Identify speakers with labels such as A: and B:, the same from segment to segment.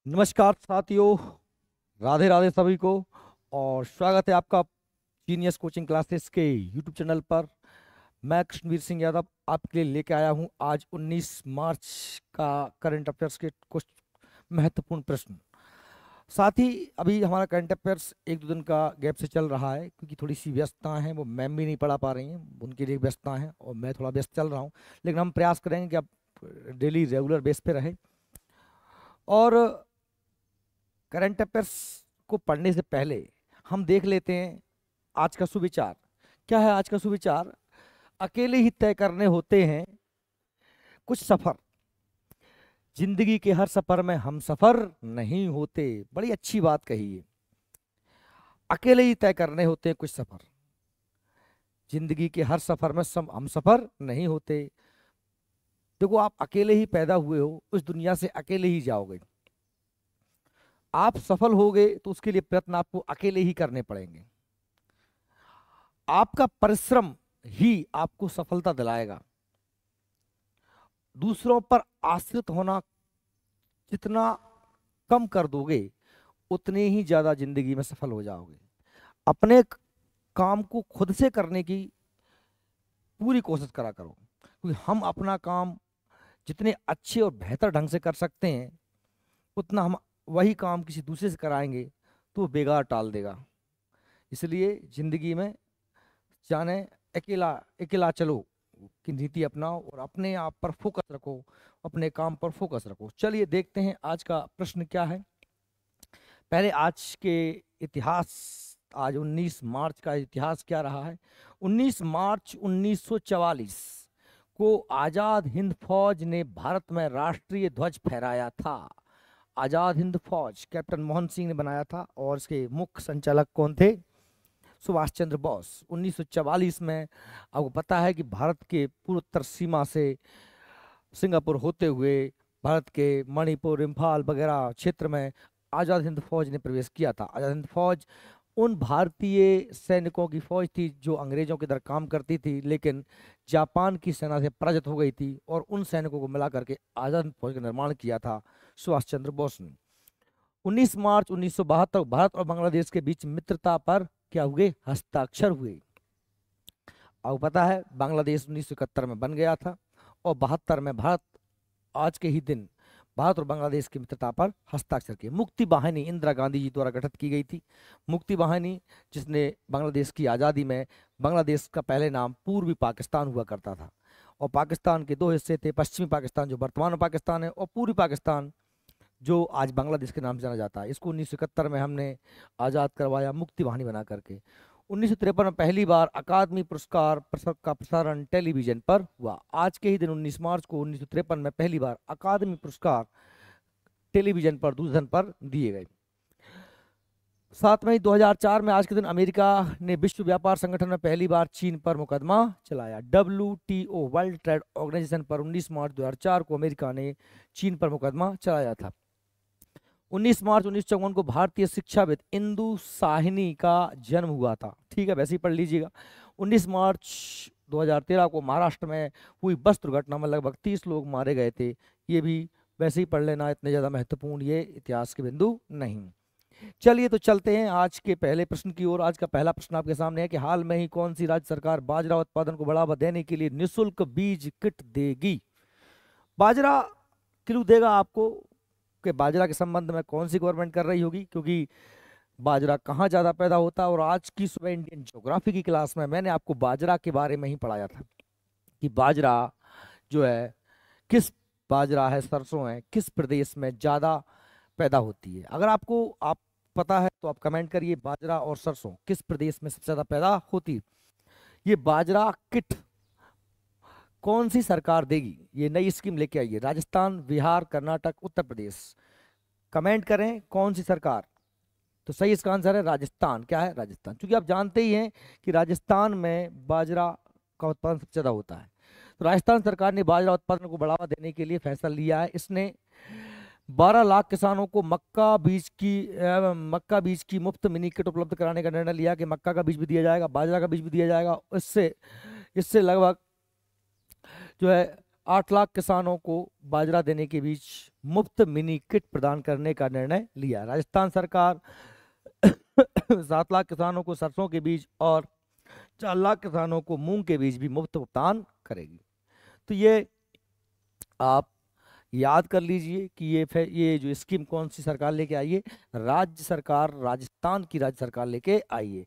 A: नमस्कार साथियों। राधे राधे सभी को। और स्वागत है आपका जीनियस कोचिंग क्लासेस के यूट्यूब चैनल पर। मैं कृष्णवीर सिंह यादव आपके लिए लेके आया हूं आज 19 मार्च का करंट अफेयर्स के कुछ महत्वपूर्ण प्रश्न। साथ ही अभी हमारा करंट अफेयर्स एक दो दिन का गैप से चल रहा है क्योंकि थोड़ी सी व्यस्तता है, वो मैम भी नहीं पढ़ा पा रही हैं, उनके लिए व्यस्तता है और मैं थोड़ा व्यस्त चल रहा हूँ। लेकिन हम प्रयास करेंगे कि अब डेली रेगुलर बेस पे रहे। और करंट अफेयर्स को पढ़ने से पहले हम देख लेते हैं आज का सुविचार। क्या है आज का सुविचार? अकेले ही तय करने होते हैं कुछ सफर, जिंदगी के हर सफर में हम सफर नहीं होते। बड़ी अच्छी बात कही है। अकेले ही तय करने होते हैं कुछ सफर, जिंदगी के हर सफर में हम सफर नहीं होते। देखो, आप अकेले ही पैदा हुए हो, उस दुनिया से अकेले ही जाओगे। आप सफल होगे तो उसके लिए प्रयत्न आपको अकेले ही करने पड़ेंगे। आपका परिश्रम ही आपको सफलता दिलाएगा। दूसरों पर आश्रित होना जितना कम कर दोगे, उतने ही ज्यादा जिंदगी में सफल हो जाओगे। अपने काम को खुद से करने की पूरी कोशिश करा करो, क्योंकि हम अपना काम जितने अच्छे और बेहतर ढंग से कर सकते हैं, उतना हम वही काम किसी दूसरे से कराएंगे तो वो बेकार टाल देगा। इसलिए जिंदगी में जाने अकेला अकेला चलो की नीति अपनाओ और अपने आप पर फोकस रखो, अपने काम पर फोकस रखो। चलिए देखते हैं आज का प्रश्न क्या है। पहले आज के इतिहास, आज 19 मार्च का इतिहास क्या रहा है। 19 मार्च 1944 को आजाद हिंद फौज ने भारत में राष्ट्रीय ध्वज फहराया था। आजाद हिंद फौज कैप्टन मोहन सिंह ने बनाया था और इसके मुख्य संचालक कौन थे? सुभाष चंद्र बोस। 1944 में आपको पता है कि भारत के पूर्वोत्तर सीमा से सिंगापुर होते हुए भारत के मणिपुर, इम्फाल वगैरह क्षेत्र में आज़ाद हिंद फौज ने प्रवेश किया था। आज़ाद हिंद फौज उन भारतीय सैनिकों की फौज थी जो अंग्रेजों के दर काम करती थी, लेकिन जापान की सेना से पराजित हो गई थी, और उन सैनिकों को मिला करके आज़ाद हिंद फौज का निर्माण किया था सुभाष चंद्र बोस ने। 19 मार्च 1972 भारत और बांग्लादेश के बीच मित्रता पर क्या हुए? हस्ताक्षर हुए। आपको पता है बांग्लादेश 1971 में बन गया था और 72 में भारत आज के ही दिन भारत और बांग्लादेश की मित्रता पर हस्ताक्षर किए। मुक्ति वाहिनी इंदिरा गांधी जी द्वारा गठित की गई थी। मुक्ति वाहिनी जिसने बांग्लादेश की आज़ादी में, बांग्लादेश का पहले नाम पूर्वी पाकिस्तान हुआ करता था और पाकिस्तान के दो हिस्से थे, पश्चिमी पाकिस्तान जो वर्तमान में पाकिस्तान है और पूर्वी पाकिस्तान जो आज बांग्लादेश के नाम से जाना जाता है। इसको 1971 में हमने आज़ाद करवाया मुक्ति वाहिनी बना करके। 1953 में पहली बार अकादमी पुरस्कार का प्रसारण टेलीविजन पर हुआ। आज के ही दिन 19 मार्च को 1953 में पहली बार अकादमी पुरस्कार टेलीविजन पर, दूरदर्शन पर दिए गए। 7 मई 2004 में आज के दिन अमेरिका ने विश्व व्यापार संगठन में पहली बार चीन पर मुकदमा चलाया। WTO वर्ल्ड ट्रेड ऑर्गेनाइजेशन पर 19 मार्च 2004 को अमेरिका ने चीन पर मुकदमा चलाया था। 19 मार्च 1954 को भारतीय शिक्षाविद इंदु साहनी का जन्म हुआ था। ठीक है, वैसे ही पढ़ लीजिएगा। 19 मार्च 2013 को महाराष्ट्र में हुई बस दुर्घटना में लगभग 30 लोग मारे गए थे। ये भी वैसे ही पढ़ लेना, इतने ज़्यादा महत्वपूर्ण ये इतिहास के बिंदु नहीं। चलिए तो चलते हैं आज के पहले प्रश्न की ओर। आज का पहला प्रश्न आपके सामने है कि हाल में ही कौन सी राज्य सरकार बाजरा उत्पादन को बढ़ावा देने के लिए निःशुल्क बीज किट देगी? बाजरा क्यों देगा आपको कि बाजरा के संबंध में कौन सी गवर्नमेंट कर रही होगी, क्योंकि बाजरा कहाँ ज़्यादा पैदा होता है। और आज की सुबह इंडियन ज्योग्राफी की क्लास में मैंने आपको बाजरा के बारे में ही पढ़ाया था कि बाजरा जो है, किस बाजरा है, सरसों है, किस प्रदेश में ज़्यादा पैदा होती है। अगर आपको पता है तो आप कमेंट करिए, बाजरा और सरसों किस प्रदेश में सबसे ज़्यादा पैदा होती है। ये बाजरा किट कौन सी सरकार देगी? ये नई स्कीम लेके आई है, राजस्थान, बिहार, कर्नाटक, उत्तर प्रदेश। कमेंट करें कौन सी सरकार। तो सही इसका आंसर है राजस्थान। क्या है? राजस्थान। क्योंकि आप जानते ही हैं कि राजस्थान में बाजरा का उत्पादन सबसे ज़्यादा होता है। तो राजस्थान सरकार ने बाजरा उत्पादन को बढ़ावा देने के लिए फैसला लिया है। इसने 12 लाख किसानों को मक्का बीज की मुफ्त मिनी किट उपलब्ध कराने का निर्णय लिया कि मक्का का बीज भी दिया जाएगा, बाजरा का बीज भी दिया जाएगा। इससे इससे लगभग जो है 8 लाख किसानों को बाजरा देने के बीच मुफ्त मिनी किट प्रदान करने का निर्णय लिया। राजस्थान सरकार 7 लाख किसानों को सरसों के बीज और 4 लाख किसानों को मूंग के बीज भी मुफ्त भुगतान करेगी। तो ये आप याद कर लीजिए कि ये जो स्कीम कौन सी सरकार लेके आई है, राज्य सरकार, राजस्थान की राज्य सरकार लेके आई है।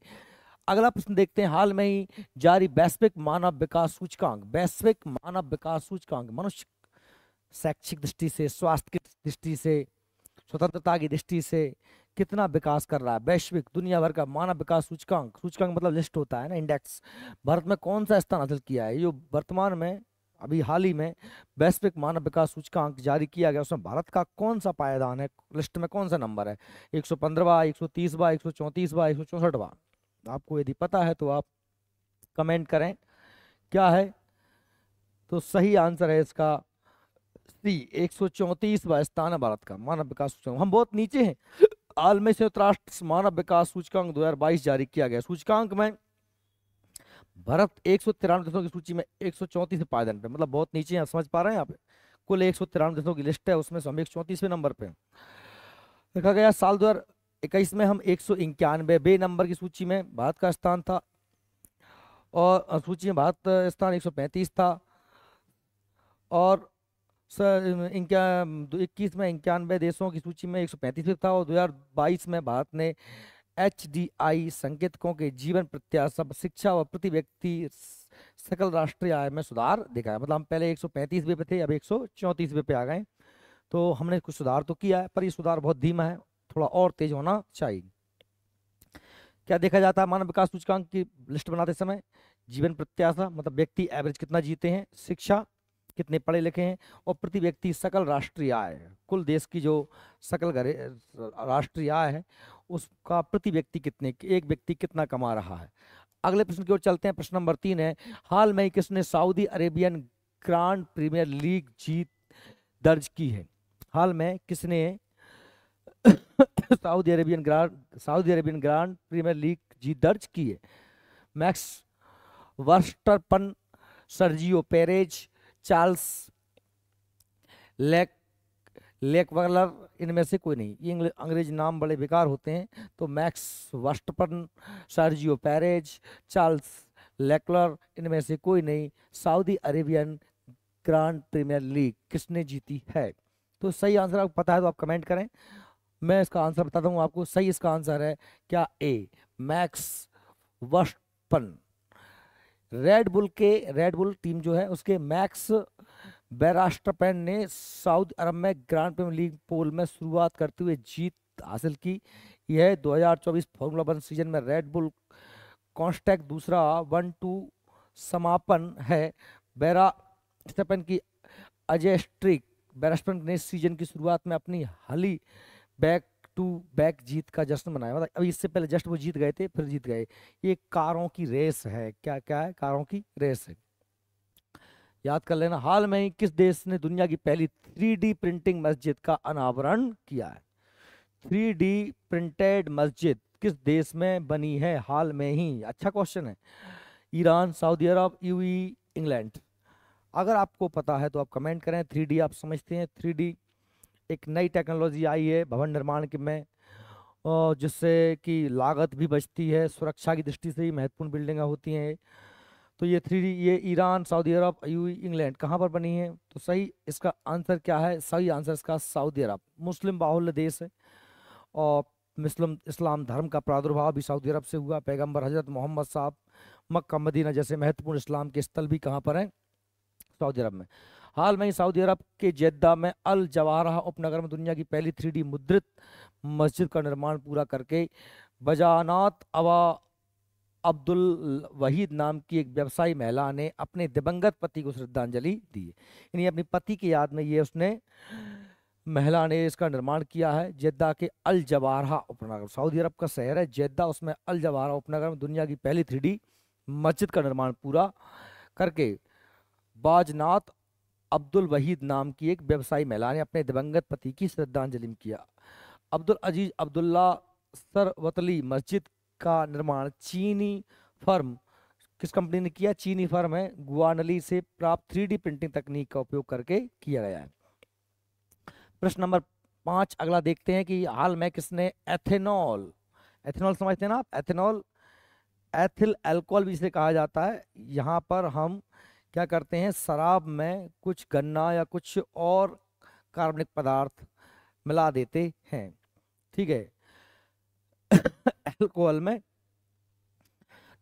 A: अगला प्रश्न देखते हैं, हाल में ही जारी वैश्विक मानव विकास सूचकांक, वैश्विक मानव विकास सूचकांक मनुष्य शैक्षिक दृष्टि से, स्वास्थ्य की दृष्टि से, स्वतंत्रता की दृष्टि से कितना विकास कर रहा है। वैश्विक दुनिया भर का मानव विकास सूचकांक, सूचकांक मतलब लिस्ट होता है ना, इंडेक्स, भारत में कौन सा स्थान हासिल किया है। जो वर्तमान में अभी हाल ही में वैश्विक मानव विकास सूचकांक जारी किया गया, उसमें भारत का कौन सा पायदान है, लिस्ट में कौन सा नंबर है, 115वां, 130वां, 134वां, 164वां। आपको यदि पता है तो आप कमेंट करें क्या है। तो सही आंसर है इसका सी, 134वां स्थान है भारत का मानव विकास सूचकांक। हम बहुत नीचे हैं। हाल में संयुक्त राष्ट्र मानव विकास सूचकांक 2022 जारी किया गया। सूचकांक में भारत 193 देशों की सूची में 134वें पायदान पे, मतलब बहुत नीचे हैं, समझ पा रहे हैं आप। कुल 193 देशों की लिस्ट है, उसमें से हम 134वें नंबर पे देखा गया। साल 2021 में हम 191वें नंबर की सूची में भारत का स्थान था, और सूची में भारत स्थान 135 था, और सर 21 में 91 देशों की सूची में 135 था, और 2022 में भारत ने HDI संकेतकों के जीवन प्रत्याशा, शिक्षा और प्रति व्यक्ति सकल राष्ट्रीय आय में सुधार देखा है। मतलब हम पहले 135वें पे थे, अब 134वें पे आ गए। तो हमने कुछ सुधार तो किया है, पर ये सुधार बहुत धीमा है, थोड़ा और तेज होना चाहिए। क्या देखा जाता है मानव विकास सूचकांक की लिस्ट बनाते समय? जीवन प्रत्याशा मतलब व्यक्ति एवरेज कितना जीते हैं, शिक्षा कितने पढ़े लिखे हैं, और प्रति व्यक्ति सकल राष्ट्रीय आय, कुल देश की जो सकल राष्ट्रीय आय है उसका प्रति व्यक्ति कितने, एक व्यक्ति कितना कमा रहा है। अगले प्रश्न की ओर चलते हैं। प्रश्न नंबर 3 है, हाल में किसने Saudi Arabian Grand Premier League जीत दर्ज की है? हाल में किसने Saudi Arabian Grand Premier League जीत दर्ज की है? Max Verstappen, Sergio Perez, Charles Leclerc, इनमें से कोई नहीं। ये अंग्रेजी नाम बड़े बेकार होते हैं। तो Max Verstappen, Sergio Perez, Charles Leclerc, इनमें से कोई नहीं। Saudi Arabian Grand Premier League किसने जीती है? तो सही आंसर आपको पता है तो आप कमेंट करें, मैं इसका आंसर बताता हूँ आपको। सही इसका आंसर है क्या? A, Max Verstappen. Red Bull team जो है उसके मैक्स वेरास्टपेन ने सऊदी अरब में ग्रांड प्रीमियर लीग पोल में शुरुआत करते हुए जीत हासिल की। यह 2024 फॉर्मूला 1 सीजन में रेड बुल कॉन्स्टैक्ट दूसरा 1-2 समापन है। वेरास्टपेन की अजय स्ट्रीक, वेरास्टपेन ने सीजन की शुरुआत में अपनी हाली बैक टू बैक जीत का जश्न मनाया। मतलब अभी इससे पहले जस्ट वो जीत गए थे, फिर जीत गए। ये कारों की रेस है। क्या क्या है? कारों की रेस है, याद कर लेना। हाल में ही किस देश ने दुनिया की पहली 3D प्रिंटिंग मस्जिद का अनावरण किया है? 3D प्रिंटेड मस्जिद किस देश में बनी है हाल में ही? अच्छा क्वेश्चन है। ईरान, सऊदी अरब, यूएई, इंग्लैंड। अगर आपको पता है तो आप कमेंट करें। 3D आप समझते हैं? 3D एक नई टेक्नोलॉजी आई है भवन निर्माण के में, और जिससे कि लागत भी बचती है, सुरक्षा की दृष्टि से ही महत्वपूर्ण बिल्डिंगें होती हैं। तो ये 3D ये ईरान, सऊदी अरब, यूएई, इंग्लैंड कहाँ पर बनी है? तो सही इसका आंसर क्या है? सही आंसर इसका सऊदी अरब। मुस्लिम बाहुल्य देश है, और मुस्लिम इस्लाम धर्म का प्रादुर्भाव भी सऊदी अरब से हुआ। पैगंबर हजरत मोहम्मद साहब, मक्का मदीना जैसे महत्वपूर्ण इस्लाम के स्थल भी कहाँ पर हैं? सऊदी अरब में। हाल में ही सऊदी अरब के जेद्दा में अल जवाहरा उपनगर में दुनिया की पहली 3D मुद्रित मस्जिद का निर्माण पूरा करके बजानात अवा अब्दुल वहीद नाम की एक व्यवसायी महिला ने अपने दिवंगत पति को श्रद्धांजलि दी। यानी अपनी पति की याद में ये उसने महिला ने इसका निर्माण किया है। जेद्दा के अल जवाहरा उपनगर, सऊदी अरब का शहर है जेद्दा, उसमें अल जवाहरा उपनगर में दुनिया की पहली 3D मस्जिद का निर्माण पूरा करके बाजनात अब्दुल वहीद नाम की एक व्यवसायी महिला ने अपने दिवंगत पति की श्रद्धांजलि में किया। अब्दुल अजीज अब्दुल्ला सरवतली मस्जिद का निर्माण चीनी फर्म किस कंपनी ने किया? चीनी फर्म है गुआनली से प्राप्त 3D प्रिंटिंग तकनीक का उपयोग करके किया गया है। प्रश्न नंबर 5 अगला देखते हैं कि हाल में किसने एथेनॉल, एथेनॉल समझते हैं ना आप, एथेनॉल एथिल अल्कोहल भी इसे कहा जाता है। यहाँ पर हम क्या करते हैं, शराब में कुछ गन्ना या कुछ और कार्बनिक पदार्थ मिला देते हैं, ठीक है। अल्कोहल में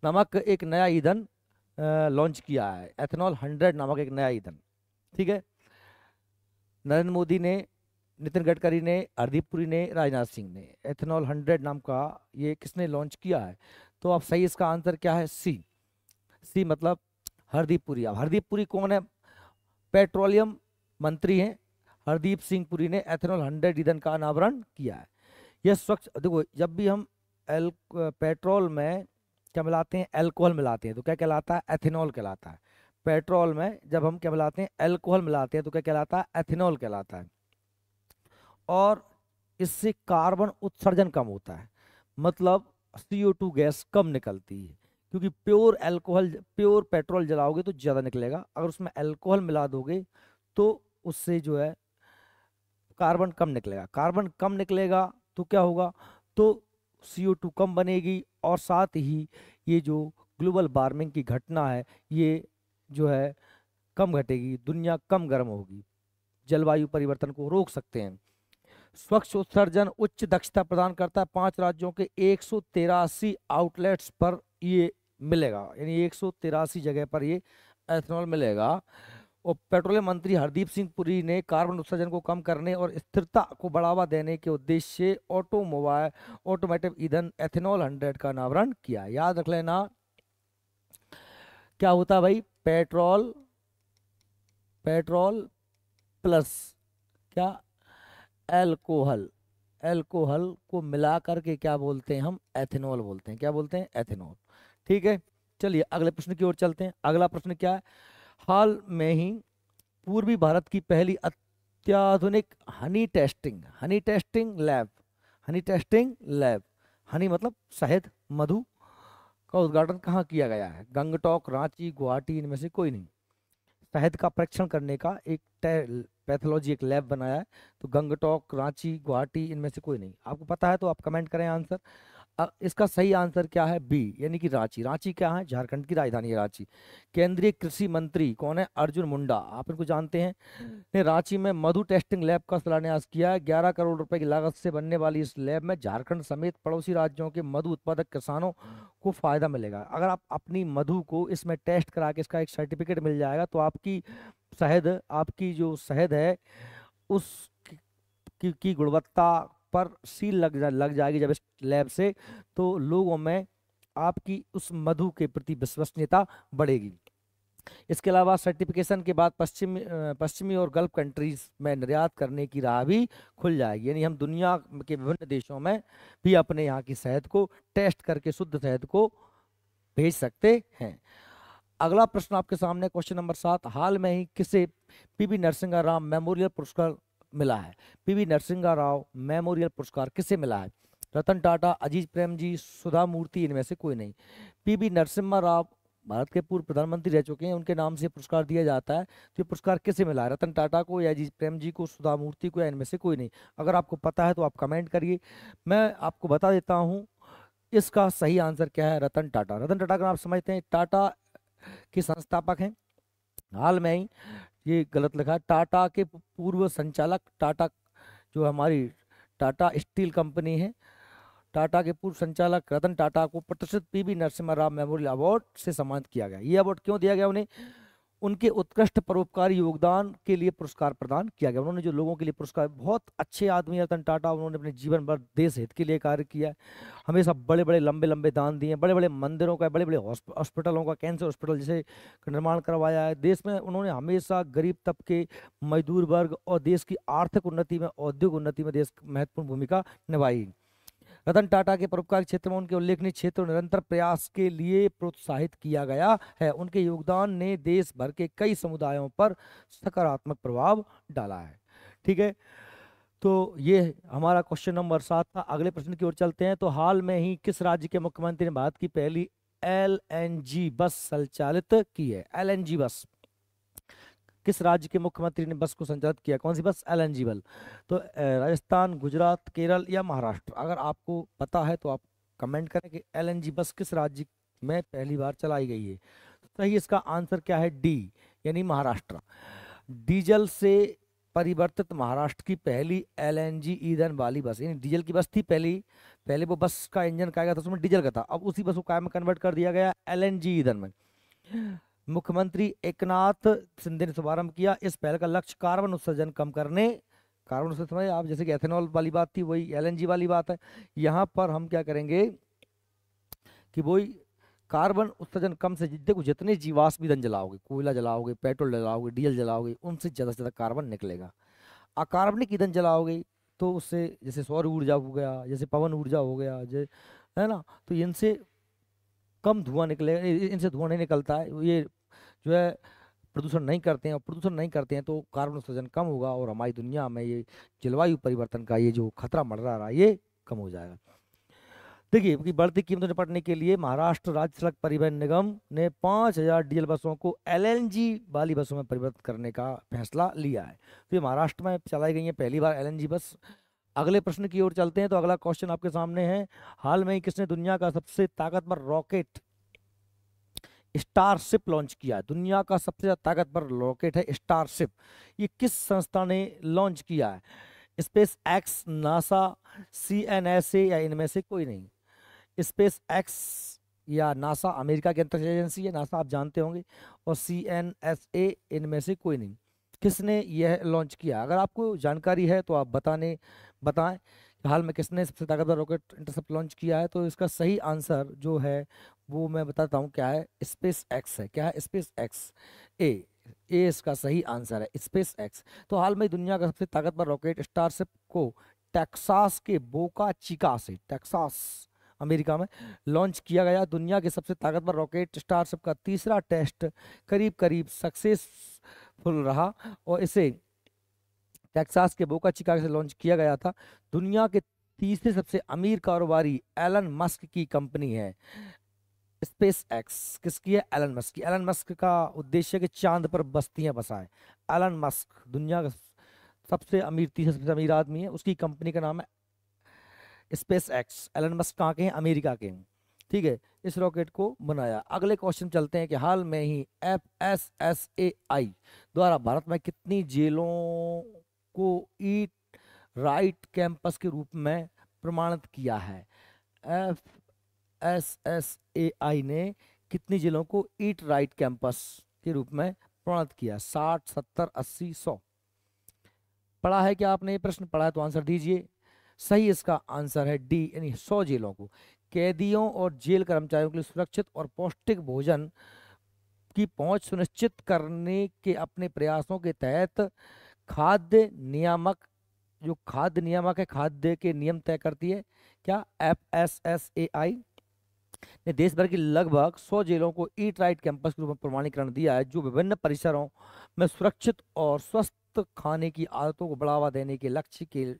A: नमक एक नया ईंधन लॉन्च किया है, एथेनॉल 100 नामक एक नया ईंधन, ठीक है। नरेंद्र मोदी ने, नितिन गडकरी ने, हरदीप पुरी ने, राजनाथ सिंह ने एथेनॉल 100 नाम का ये किसने लॉन्च किया है? तो अब सही इसका आंसर क्या है? सी। सी मतलब हरदीप पुरी। अब हरदीप पुरी कौन है? पेट्रोलियम मंत्री हैं। हरदीप सिंह पुरी ने एथेनॉल 100 ईंधन का अनावरण किया है। यह स्वच्छ, देखो जब भी हम पेट्रोल में क्या मिलाते हैं? अल्कोहल मिलाते हैं तो क्या कहलाता है? एथेनॉल कहलाता है। पेट्रोल में जब हम क्या मिलाते हैं? अल्कोहल मिलाते हैं तो क्या कहलाता है? एथेनॉल कहलाता है। और इससे कार्बन उत्सर्जन कम होता है, मतलब CO2 गैस कम निकलती है, क्योंकि प्योर अल्कोहल, प्योर पेट्रोल जलाओगे तो ज़्यादा निकलेगा, अगर उसमें अल्कोहल मिला दोगे तो उससे जो है कार्बन कम निकलेगा। कार्बन कम निकलेगा तो क्या होगा? तो CO2 कम बनेगी और साथ ही ये जो ग्लोबल वार्मिंग की घटना है ये जो है कम घटेगी, दुनिया कम गर्म होगी, जलवायु परिवर्तन को रोक सकते हैं। स्वच्छ उत्सर्जन उच्च दक्षता प्रदान करता है। 5 राज्यों के 183 आउटलेट्स पर ये मिलेगा, यानी 183 जगह पर ये एथेनॉल मिलेगा। और पेट्रोलियम मंत्री हरदीप सिंह पुरी ने कार्बन उत्सर्जन को कम करने और स्थिरता को बढ़ावा देने के उद्देश्य से ऑटोमेटिव ईंधन एथेनॉल 100 का अनावरण किया। याद रख लेना क्या होता है भाई? पेट्रोल, पेट्रोल प्लस क्या? अल्कोहल, अल्कोहल को मिला करके क्या बोलते हैं हम? एथेनॉल बोलते हैं। क्या बोलते हैं? एथेनॉल, ठीक है। चलिए अगले प्रश्न की ओर चलते हैं। अगला प्रश्न क्या है? हाल में ही पूर्वी भारत की पहली अत्याधुनिक Honey testing lab, Honey testing lab, Honey मतलब शहद, मधु का उद्घाटन कहाँ किया गया है? गंगटोक, रांची, गुवाहाटी, इनमें से कोई नहीं। शहद का परीक्षण करने का एक पैथोलॉजी एक लैब बनाया है, तो गंगटोक, रांची, गुवाहाटी, इनमें से कोई नहीं। आपको पता है तो आप कमेंट करें आंसर। इसका सही आंसर क्या है? बी, यानी कि रांची। रांची क्या है? झारखंड की राजधानी है रांची। केंद्रीय कृषि मंत्री कौन है? अर्जुन मुंडा, आप इनको जानते हैं, ने रांची में मधु टेस्टिंग लैब का शिलान्यास किया है। 11 करोड़ रुपए की लागत से बनने वाली इस लैब में झारखंड समेत पड़ोसी राज्यों के मधु उत्पादक किसानों को फायदा मिलेगा। अगर आप अपनी मधु को इसमें टेस्ट करा के इसका एक सर्टिफिकेट मिल जाएगा तो आपकी शहद, आपकी जो शहद है उस की गुणवत्ता पर सील लग जाएगी जब इस लैब से, तो लोगों में आपकी उस मधु के प्रति विश्वसनीयता बढ़ेगी। इसके अलावा सर्टिफिकेशन के बाद पश्चिमी और गल्फ कंट्रीज में निर्यात करने की राह भी खुल जाएगी, यानी हम दुनिया के विभिन्न देशों में भी अपने यहाँ की शहद को टेस्ट करके शुद्ध शहद को भेज सकते हैं। अगला प्रश्न आपके सामने, क्वेश्चन नंबर 7, हाल में ही किसे PV नरसिंहा राव मेमोरियल पुरस्कार मिला है? PV नरसिंहा राव मेमोरियल पुरस्कार किसे मिला है? रतन टाटा, अजीज प्रेम जी, सुधा मूर्ति, इनमें से कोई नहीं। PV नरसिम्हा राव भारत के पूर्व प्रधानमंत्री रह चुके हैं, उनके नाम से पुरस्कार दिया जाता है। तो ये पुरस्कार किसे मिला है? रतन टाटा को, या अजीज प्रेम जी को, सुधा मूर्ति को, या इनमें से कोई नहीं? अगर आपको पता है तो आप कमेंट करिए। मैं आपको बता देता हूँ इसका सही आंसर क्या है? रतन टाटा। रतन टाटा का आप समझते हैं, टाटा के संस्थापक हैं। हाल में ही, ये गलत लिखा है, टाटा के पूर्व संचालक, टाटा जो हमारी टाटा स्टील कंपनी है, टाटा के पूर्व संचालक रतन टाटा को प्रतिष्ठित PV Narasimha Rao memorial award से सम्मानित किया गया। ये अवार्ड क्यों दिया गया उन्हें? उनके उत्कृष्ट परोपकारी योगदान के लिए पुरस्कार प्रदान किया गया। उन्होंने जो लोगों के लिए पुरस्कार, बहुत अच्छे आदमी है रतन टाटा, उन्होंने अपने जीवन भर देश हित के लिए कार्य किया है, हमेशा बड़े बड़े लंबे लंबे दान दिए, बड़े बड़े मंदिरों का, बड़े बड़े हॉस्पिटलों का, कैंसर हॉस्पिटल जैसे का निर्माण करवाया है देश में। उन्होंने हमेशा गरीब तबके, मजदूर वर्ग और देश की आर्थिक उन्नति में, औद्योगिक उन्नति में देश महत्वपूर्ण भूमिका निभाई। रतन टाटा के परोपकारी क्षेत्र में उनके उल्लेखनीय क्षेत्र और निरंतर प्रयास के लिए प्रोत्साहित किया गया है। उनके योगदान ने देश भर के कई समुदायों पर सकारात्मक प्रभाव डाला है। ठीक है, तो ये हमारा क्वेश्चन नंबर 7 था। अगले प्रश्न की ओर चलते हैं। तो हाल में ही किस राज्य के मुख्यमंत्री ने भारत की पहली LNG बस संचालित की है? LNG बस किस राज्य के मुख्यमंत्री ने बस को संचालित किया? कौन सी बस? LNG बस। तो राजस्थान, गुजरात, केरल या महाराष्ट्र? अगर आपको पता है तो आप कमेंट करें कि LNG बस किस राज्य में पहली बार चलाई गई है। सही इसका आंसर क्या है? डी, यानी महाराष्ट्र। डीजल से परिवर्तित महाराष्ट्र की पहली LNG ईंधन वाली बस, यानी डीजल की बस थी पहली, पहले वो बस का इंजन कहा गया था, उसमें डीजल का था, अब उसी बस को काय में कन्वर्ट कर दिया गया LNG ईंधन में। मुख्यमंत्री एकनाथ शिंदे ने शुभारंभ किया। इस पहल का लक्ष्य कार्बन उत्सर्जन कम करने, कार्बन उत्सर्जन आप जैसे कि एथेनॉल वाली बात थी, वही LNG वाली बात है। यहाँ पर हम क्या करेंगे कि वही कार्बन उत्सर्जन कम से, देखो जितने जीवाश्म ईंधन जलाओगे, कोयला जलाओगे, पेट्रोल जलाओगे, डीजल जलाओगे, उनसे ज़्यादा से ज़्यादा कार्बन निकलेगा। अकार्बनिक ईंधन जलाओगे तो उससे, जैसे सौर ऊर्जा हो गया, जैसे पवन ऊर्जा हो गया, है ना, तो इनसे कम धुआं निकलेगा, इनसे धुआं नहीं निकलता है, ये जो है प्रदूषण नहीं करते हैं, और प्रदूषण नहीं करते हैं तो कार्बन उत्सर्जन कम होगा, और हमारी दुनिया में ये जलवायु परिवर्तन का ये जो खतरा मंडरा रहा है ये कम हो जाएगा। देखिए कि बढ़ती कीमतों से निपटने के लिए महाराष्ट्र राज्य सड़क परिवहन निगम ने 5,000 डीजल बसों को LNG वाली बसों में परिवर्तित करने का फैसला लिया है। तो ये महाराष्ट्र में चलाई गई है पहली बार LNG बस। अगले प्रश्न की ओर चलते हैं। तो अगला क्वेश्चन आपके सामने है, हाल में ही किसने दुनिया का सबसे ताकतवर रॉकेट स्टारशिप लॉन्च किया है? दुनिया का सबसे ज्यादा ताकतवर रॉकेट है स्टारशिप। ये किस संस्था ने लॉन्च किया है? स्पेस एक्स, नासा, CNSA या इनमें से कोई नहीं? स्पेस एक्स या नासा, अमेरिका की अंतरिक्ष एजेंसी है, नासा आप जानते होंगे, और CNSA इनमें से कोई नहीं। किसने यह लॉन्च किया? अगर आपको जानकारी है तो आप बताएं कि हाल में किसने सबसे ताकतवर रॉकेट इंटरसेप्ट लॉन्च किया है। तो इसका सही आंसर जो है वो मैं बताता हूँ क्या है, स्पेस एक्स है। क्या है? Space x. ए इसका सही आंसर है, स्पेस एक्स। तो हाल में दुनिया का सबसे ताकतवर रॉकेट स्टारशिप को टेक्सास के बोका चिका से, टेक्सास अमेरिका में लॉन्च किया गया। दुनिया के सबसे ताकतवर रॉकेट स्टारशिप का तीसरा टेस्ट करीब करीब सक्सेसफुल रहा, और इसे टेक्सास के बोका चिका से लॉन्च किया गया था। दुनिया के तीसरे सबसे अमीर कारोबारी एलन मस्क की कंपनी है स्पेस एक्स। किसकी है? एलन मस्क की। एलन मस्क का उद्देश्य है कि चांद पर बस्तियां बसाए। एलन मस्क दुनिया का सबसे अमीर, तीसरा सबसे अमीर आदमी है, उसकी कंपनी का नाम है स्पेस एक्स। एलन मस्क कहाँ के हैं? अमेरिका के हैं। ठीक है, इस रॉकेट को बनाया। अगले क्वेश्चन चलते हैं कि हाल में ही FSSAI द्वारा भारत में कितनी जेलों को ईट राइट कैंपस के रूप में प्रमाणित किया है? FSSAI ने कितनी जेलों को ईट राइट कैंपस के रूप में प्रमाणित किया? 60, 70, 80, 100? पढ़ा है क्या आपने? ये प्रश्न पढ़ा है तो आंसर दीजिए। सही इसका आंसर है डी, यानी 100 जेलों को। कैदियों और जेल कर्मचारियों के लिए सुरक्षित और पौष्टिक भोजन की पहुंच सुनिश्चित करने के अपने प्रयासों के तहत खाद्य नियामक, जो खाद्य नियामक है, खाद्य के नियम तय करती है क्या? FSSAI ने देश भर की लगभग 100 जेलों को ईट राइट कैंपस के रूप में प्रमाणीकरण दिया है, जो विभिन्न परिसरों में सुरक्षित और स्वस्थ खाने की आदतों को बढ़ावा देने के लक्ष्य के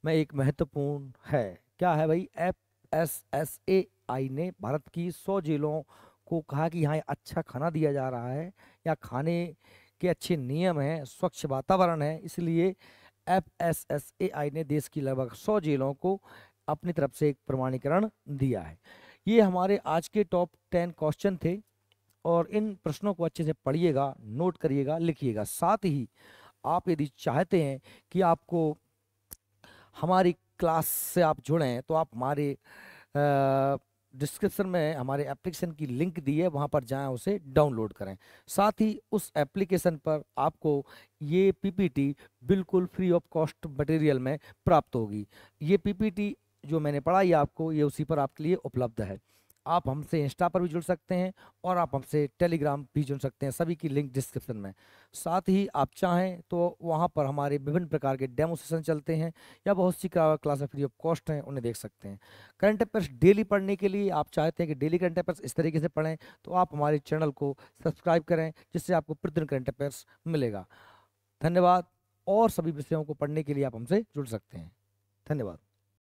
A: में एक महत्वपूर्ण है। क्या है भाई? FSSAI ने भारत की 100 जेलों को कहा कि यहाँ अच्छा खाना दिया जा रहा है, या खाने के अच्छे नियम हैं, स्वच्छ वातावरण है, इसलिए FSSAI ने देश की लगभग 100 जेलों को अपनी तरफ से एक प्रमाणीकरण दिया है। ये हमारे आज के टॉप 10 क्वेश्चन थे, और इन प्रश्नों को अच्छे से पढ़िएगा, नोट करिएगा, लिखिएगा। साथ ही आप यदि चाहते हैं कि आपको हमारी क्लास से आप जुड़ें तो आप हमारे डिस्क्रिप्शन में हमारे एप्लीकेशन की लिंक दी है, वहाँ पर जाएं, उसे डाउनलोड करें। साथ ही उस एप्लीकेशन पर आपको ये PPT बिल्कुल फ्री ऑफ कॉस्ट मटेरियल में प्राप्त होगी। ये PPT जो मैंने पढ़ाई आपको, ये उसी पर आपके लिए उपलब्ध है। आप हमसे इंस्टा पर भी जुड़ सकते हैं, और आप हमसे टेलीग्राम भी जुड़ सकते हैं, सभी की लिंक डिस्क्रिप्शन में। साथ ही आप चाहें तो वहाँ पर हमारे विभिन्न प्रकार के डेमो सेशन चलते हैं, या बहुत सी क्लासेस फ्री ऑफ कॉस्ट हैं, उन्हें देख सकते हैं। करंट अफेयर्स डेली पढ़ने के लिए आप चाहते हैं कि डेली करंट अफेयर्स इस तरीके से पढ़ें, तो आप हमारे चैनल को सब्सक्राइब करें, जिससे आपको प्रतिदिन करंट अफेयर्स मिलेगा। धन्यवाद। और सभी विषयों को पढ़ने के लिए आप हमसे जुड़ सकते हैं। धन्यवाद।